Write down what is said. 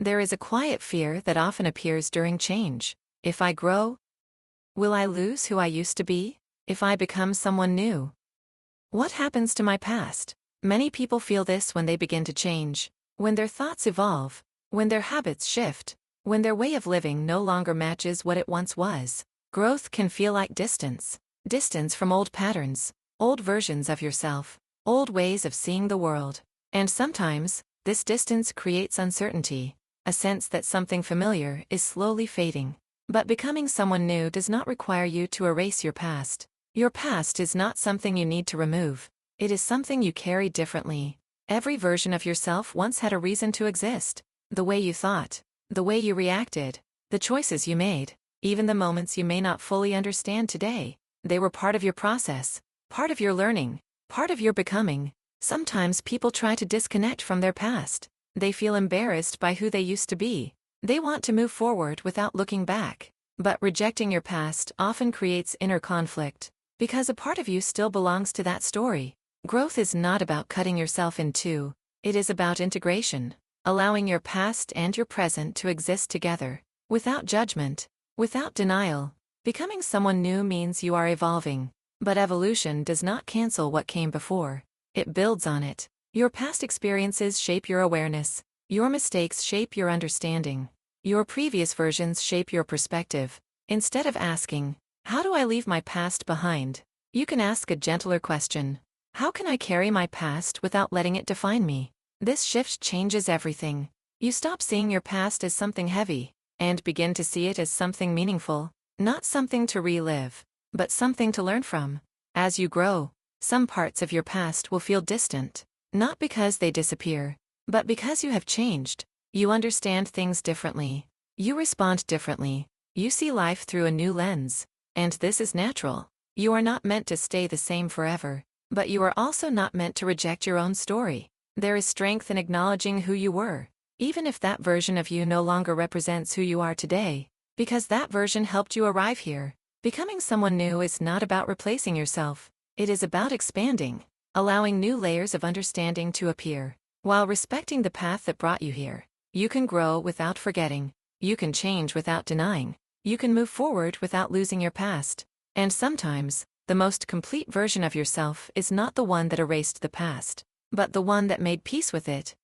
There is a quiet fear that often appears during change. If I grow, will I lose who I used to be? If I become someone new, what happens to my past? Many people feel this when they begin to change, when their thoughts evolve, when their habits shift, when their way of living no longer matches what it once was. Growth can feel like distance. Distance from old patterns, old versions of yourself, old ways of seeing the world. And sometimes, this distance creates uncertainty, a sense that something familiar is slowly fading. But becoming someone new does not require you to erase your past. Your past is not something you need to remove. It is something you carry differently. Every version of yourself once had a reason to exist. The way you thought, the way you reacted, the choices you made, even the moments you may not fully understand today. They were part of your process, part of your learning, part of your becoming. Sometimes people try to disconnect from their past. They feel embarrassed by who they used to be. They want to move forward without looking back. But rejecting your past often creates inner conflict, because a part of you still belongs to that story. Growth is not about cutting yourself in two. It is about integration, allowing your past and your present to exist together, without judgment, without denial. Becoming someone new means you are evolving, but evolution does not cancel what came before. It builds on it. Your past experiences shape your awareness. Your mistakes shape your understanding. Your previous versions shape your perspective. Instead of asking, "How do I leave my past behind?" you can ask a gentler question. How can I carry my past without letting it define me? This shift changes everything. You stop seeing your past as something heavy, and begin to see it as something meaningful. Not something to relive, but something to learn from. As you grow, some parts of your past will feel distant, not because they disappear, but because you have changed. You understand things differently. You respond differently. You see life through a new lens. And this is natural. You are not meant to stay the same forever, but you are also not meant to reject your own story. There is strength in acknowledging who you were, even if that version of you no longer represents who you are today. Because that version helped you arrive here. Becoming someone new is not about replacing yourself. It is about expanding, allowing new layers of understanding to appear, while respecting the path that brought you here. You can grow without forgetting. You can change without denying. You can move forward without losing your past. And sometimes, the most complete version of yourself is not the one that erased the past, but the one that made peace with it.